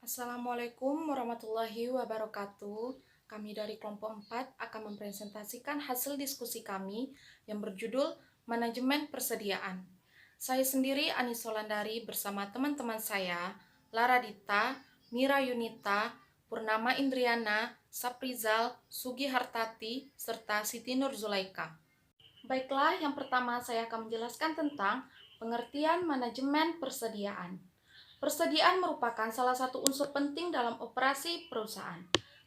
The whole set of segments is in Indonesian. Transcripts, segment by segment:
Assalamualaikum warahmatullahi wabarakatuh. Kami dari kelompok 4 akan mempresentasikan hasil diskusi kami yang berjudul Manajemen Persediaan. Saya sendiri Anis Solandari bersama teman-teman saya, Lara Dita, Mira Yunita, Purnama Indriana, Saprizal, Sugi Hartati, serta Siti Nur Zulaika. Baiklah, yang pertama saya akan menjelaskan tentang pengertian manajemen persediaan. Persediaan merupakan salah satu unsur penting dalam operasi perusahaan.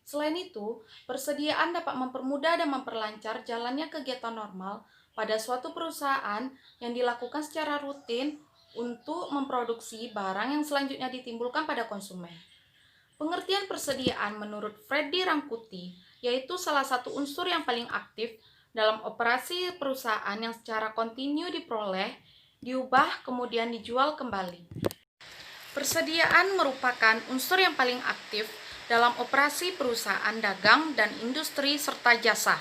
Selain itu, persediaan dapat mempermudah dan memperlancar jalannya kegiatan normal pada suatu perusahaan yang dilakukan secara rutin untuk memproduksi barang yang selanjutnya ditimbulkan pada konsumen. Pengertian persediaan menurut Freddy Rangkuti yaitu salah satu unsur yang paling aktif dalam operasi perusahaan yang secara kontinu diperoleh, diubah, kemudian dijual kembali. Persediaan merupakan unsur yang paling aktif dalam operasi perusahaan dagang dan industri serta jasa.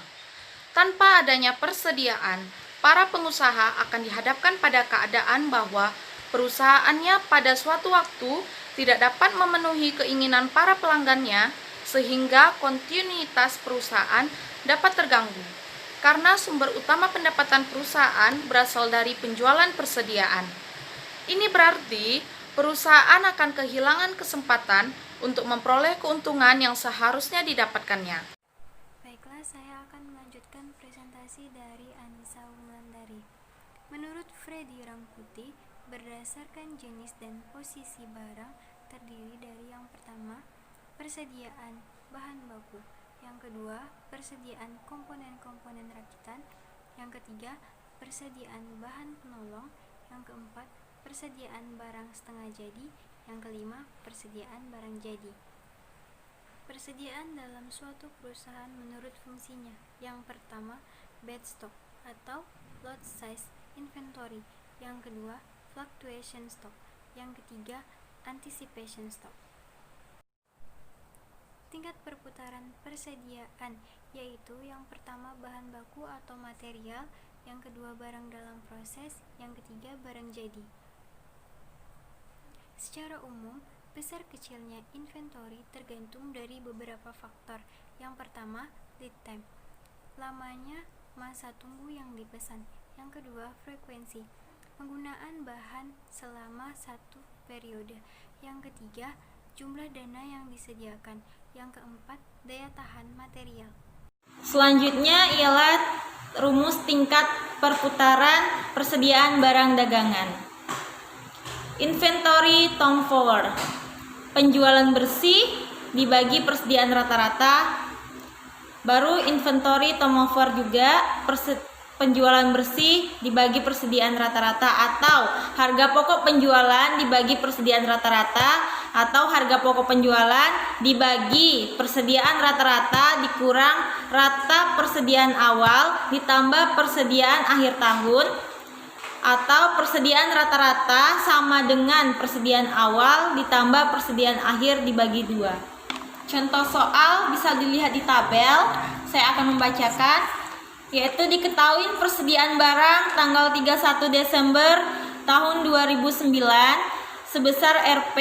Tanpa adanya persediaan, para pengusaha akan dihadapkan pada keadaan bahwa perusahaannya pada suatu waktu tidak dapat memenuhi keinginan para pelanggannya sehingga kontinuitas perusahaan dapat terganggu. Karena sumber utama pendapatan perusahaan berasal dari penjualan persediaan. Ini berarti perusahaan akan kehilangan kesempatan untuk memperoleh keuntungan yang seharusnya didapatkannya. Baiklah, saya akan melanjutkan presentasi dari Anissa Wulandari. Menurut Freddy Rangkuti, berdasarkan jenis dan posisi barang terdiri dari yang pertama, persediaan bahan baku, yang kedua, persediaan komponen-komponen rakitan, yang ketiga, persediaan bahan penolong, yang keempat, persediaan barang setengah jadi, yang kelima, persediaan barang jadi. Persediaan dalam suatu perusahaan menurut fungsinya. Yang pertama, bed stock atau lot size inventory. Yang kedua, fluctuation stock. Yang ketiga, anticipation stock. Tingkat perputaran persediaan yaitu yang pertama bahan baku atau material, yang kedua barang dalam proses, yang ketiga barang jadi. Secara umum, besar kecilnya inventory tergantung dari beberapa faktor. Yang pertama, lead time, lamanya masa tunggu yang dipesan. Yang kedua, frekuensi, penggunaan bahan selama satu periode. Yang ketiga, jumlah dana yang disediakan. Yang keempat, daya tahan material. Selanjutnya ialah rumus tingkat perputaran persediaan barang dagangan. Inventory turnover, penjualan bersih dibagi persediaan rata-rata. Baru inventory turnover juga penjualan bersih dibagi persediaan rata-rata, atau harga pokok penjualan dibagi persediaan rata-rata, atau harga pokok penjualan dibagi persediaan rata-rata dikurang rata persediaan awal ditambah persediaan akhir tahun, atau persediaan rata-rata sama dengan persediaan awal ditambah persediaan akhir dibagi 2. Contoh soal bisa dilihat di tabel, saya akan membacakan, yaitu diketahui persediaan barang tanggal 31 Desember tahun 2009 sebesar Rp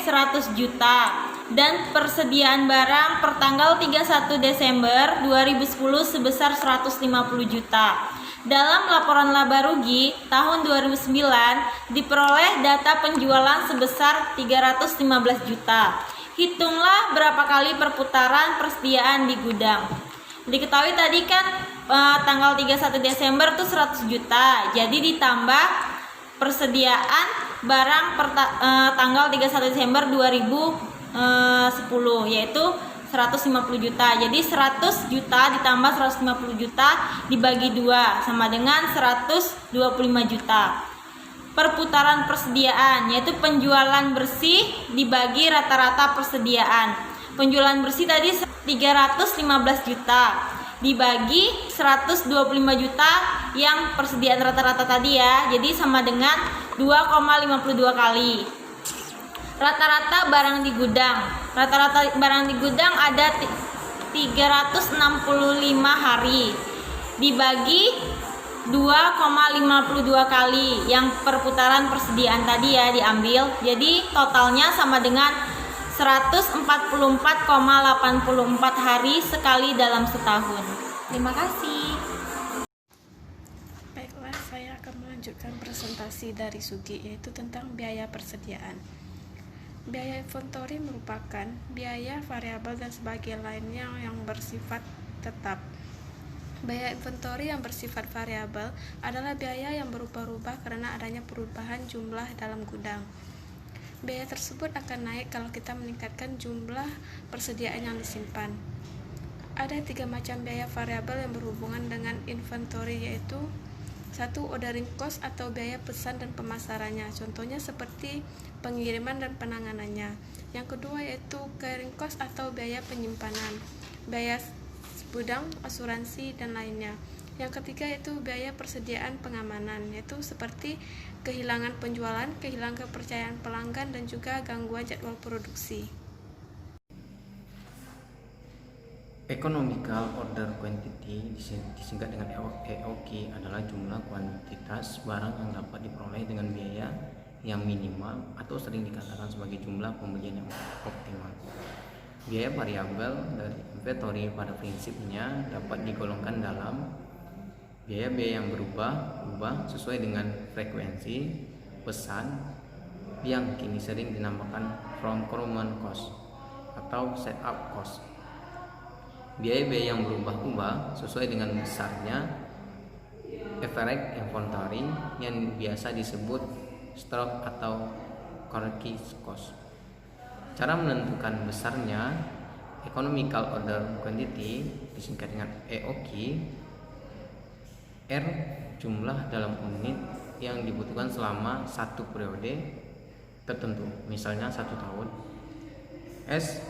100 juta dan persediaan barang per tanggal 31 Desember 2010 sebesar 150 juta. Dalam laporan laba rugi tahun 2009 diperoleh data penjualan sebesar 315 juta. Hitunglah berapa kali perputaran persediaan di gudang. Diketahui tadi kan tanggal 31 Desember itu 100 juta. Jadi ditambah persediaan barang tanggal 31 Desember 2010 yaitu 150 juta. Jadi 100 juta ditambah 150 juta dibagi 2 sama dengan 125 juta. Perputaran persediaan yaitu penjualan bersih dibagi rata-rata persediaan. Penjualan bersih tadi 315 juta dibagi 125 juta yang persediaan rata-rata tadi ya. Jadi sama dengan 2,52 kali. Rata-rata barang di gudang. Rata-rata barang di gudang ada 365 hari dibagi 2,52 kali yang perputaran persediaan tadi ya diambil. Jadi totalnya sama dengan 144,84 hari sekali dalam setahun. Terima kasih. Baiklah, saya akan melanjutkan presentasi dari Sugi, yaitu tentang biaya persediaan. Biaya inventory merupakan biaya variabel dan sebagian lainnya yang bersifat tetap. Biaya inventory yang bersifat variabel adalah biaya yang berubah-ubah karena adanya perubahan jumlah dalam gudang. Biaya tersebut akan naik kalau kita meningkatkan jumlah persediaan yang disimpan. Ada 3 macam biaya variabel yang berhubungan dengan inventory, yaitu 1. Ordering cost atau biaya pesan dan pemasarannya, contohnya seperti pengiriman dan penanganannya. Yang kedua yaitu carrying cost atau biaya penyimpanan, biaya gudang, asuransi, dan lainnya. Yang ketiga yaitu biaya persediaan pengamanan, yaitu seperti kehilangan penjualan, kehilangan kepercayaan pelanggan, dan juga gangguan jadwal produksi. Economical Order Quantity disingkat dengan EOQ adalah jumlah kuantitas barang yang dapat diperoleh dengan biaya yang minimal atau sering dikatakan sebagai jumlah pembelian yang optimal. Biaya variabel dari inventory pada prinsipnya dapat digolongkan dalam biaya-biaya yang berubah sesuai dengan frekuensi pesan yang kini sering dinamakan procurement cost atau setup cost. Biaya-biaya yang berubah-ubah sesuai dengan besarnya average inventory yang biasa disebut stock atau carrying cost. Cara menentukan besarnya economical order quantity disingkat dengan EOQ. R jumlah dalam unit yang dibutuhkan selama satu periode tertentu, misalnya 1 tahun. S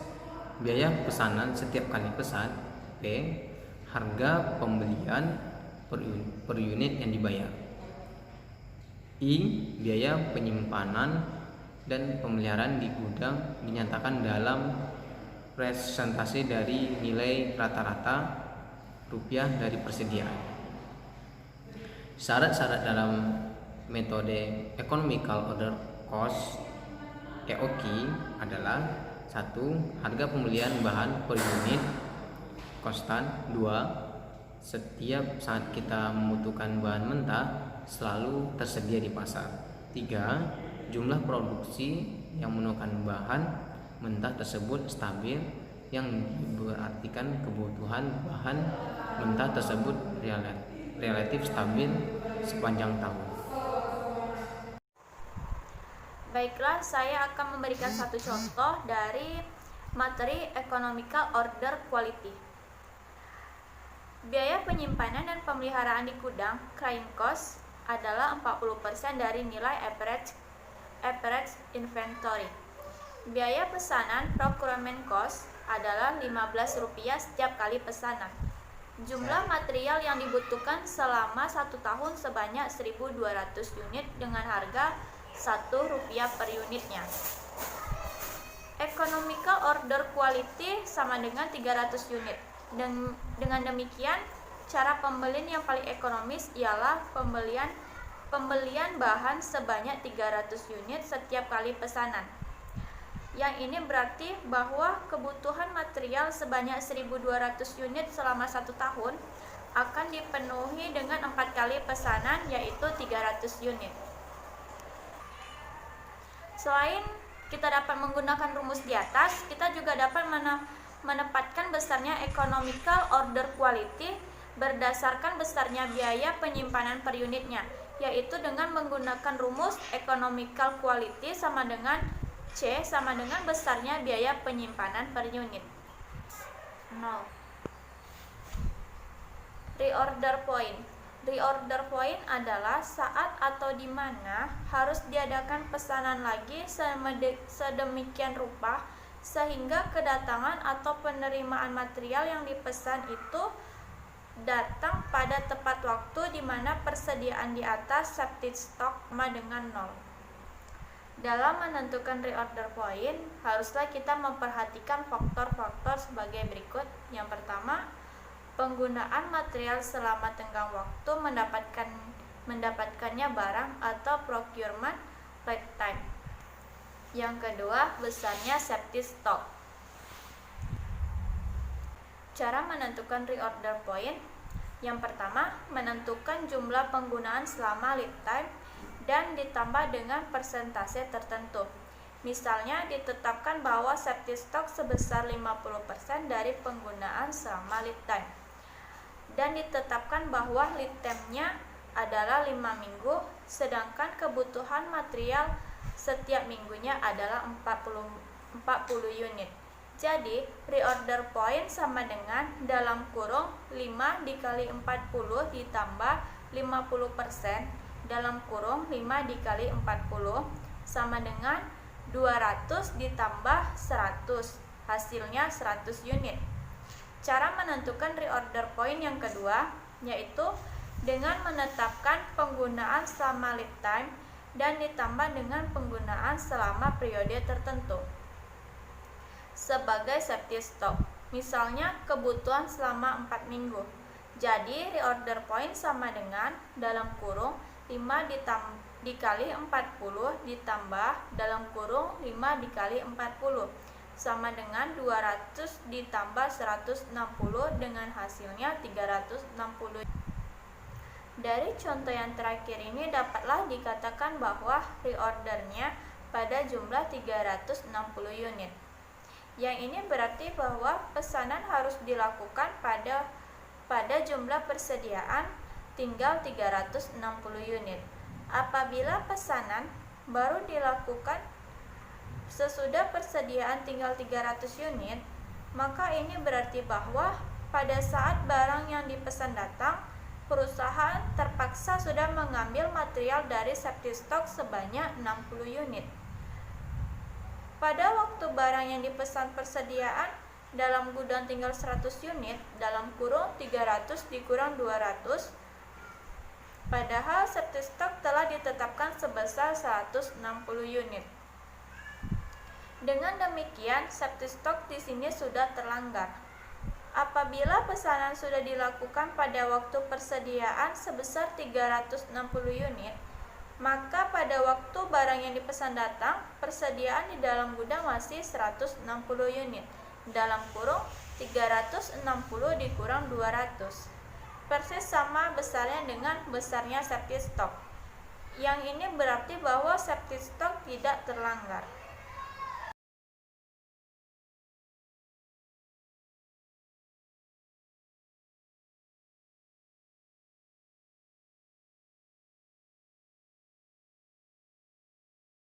biaya pesanan setiap kali pesan. P harga pembelian per unit yang dibayar. I biaya penyimpanan dan pemeliharaan di gudang dinyatakan dalam presentasi dari nilai rata-rata rupiah dari persediaan. Syarat-syarat dalam metode economical order cost EOQ adalah 1. Harga pembelian bahan per unit konstan. 2. Setiap saat kita membutuhkan bahan mentah selalu tersedia di pasar. 3. Jumlah produksi yang menggunakan bahan mentah tersebut stabil, yang berartikan kebutuhan bahan mentah tersebut relatif stabil sepanjang tahun. Baiklah, saya akan memberikan satu contoh dari materi Economical Order Quality. Biaya penyimpanan dan pemeliharaan di gudang, carrying cost, adalah 40% dari nilai average inventory. Biaya pesanan, procurement cost, adalah Rp15 setiap kali pesanan. Jumlah material yang dibutuhkan selama 1 tahun sebanyak 1.200 unit dengan harga Rp1 per unitnya. Economical order quality sama dengan 300 unit. Dan dengan demikian, cara pembelian yang paling ekonomis ialah pembelian bahan sebanyak 300 unit setiap kali pesanan. Yang ini berarti bahwa kebutuhan material sebanyak 1.200 unit selama 1 tahun akan dipenuhi dengan 4 kali pesanan, yaitu 300 unit. Selain kita dapat menggunakan rumus di atas, kita juga dapat menempatkan besarnya economical order quality berdasarkan besarnya biaya penyimpanan per unitnya, yaitu dengan menggunakan rumus economical quality sama dengan C sama dengan besarnya biaya penyimpanan per unit. 0. Reorder point. Reorder point adalah saat atau di mana harus diadakan pesanan lagi sedemikian rupa sehingga kedatangan atau penerimaan material yang dipesan itu datang pada tepat waktu di mana persediaan di atas safety stock sama dengan 0. Dalam menentukan reorder point, haruslah kita memperhatikan faktor-faktor sebagai berikut. Yang pertama, Penggunaan material selama tenggang waktu mendapatkannya barang atau procurement lead time. Yang kedua, besarnya safety stock. Cara menentukan reorder point. Yang pertama, menentukan jumlah penggunaan selama lead time dan ditambah dengan persentase tertentu. Misalnya, ditetapkan bahwa safety stock sebesar 50% dari penggunaan selama lead time. Dan ditetapkan bahwa lead time-nya adalah 5 minggu, sedangkan kebutuhan material setiap minggunya adalah 40 unit. Jadi, reorder point sama dengan dalam kurung 5 dikali 40 ditambah 50% dalam kurung 5 dikali 40 sama dengan 200 ditambah 100, hasilnya 100 unit. Cara menentukan reorder point yang kedua yaitu dengan menetapkan penggunaan selama lead time dan ditambah dengan penggunaan selama periode tertentu sebagai safety stock. Misalnya kebutuhan selama 4 minggu. Jadi reorder point sama dengan dalam kurung 5 dikali 40 ditambah dalam kurung 5 dikali 40 sama dengan 200 ditambah 160 dengan hasilnya 360. Dari contoh yang terakhir ini dapatlah dikatakan bahwa reordernya pada jumlah 360 unit. Yang ini berarti bahwa pesanan harus dilakukan pada jumlah persediaan tinggal 360 unit. Apabila pesanan baru dilakukan sesudah persediaan tinggal 300 unit, maka ini berarti bahwa pada saat barang yang dipesan datang, perusahaan terpaksa sudah mengambil material dari safety stock sebanyak 60 unit. Pada waktu barang yang dipesan persediaan dalam gudang tinggal 100 unit, dalam kurung 300 dikurang 200, padahal safety stock telah ditetapkan sebesar 160 unit. Dengan demikian, safety stock di sini sudah terlanggar. Apabila pesanan sudah dilakukan pada waktu persediaan sebesar 360 unit, maka pada waktu barang yang dipesan datang, persediaan di dalam gudang masih 160 unit. Dalam kurung 360 dikurang 200. Persis sama besarnya dengan besarnya safety stock. Yang ini berarti bahwa safety stock tidak terlanggar.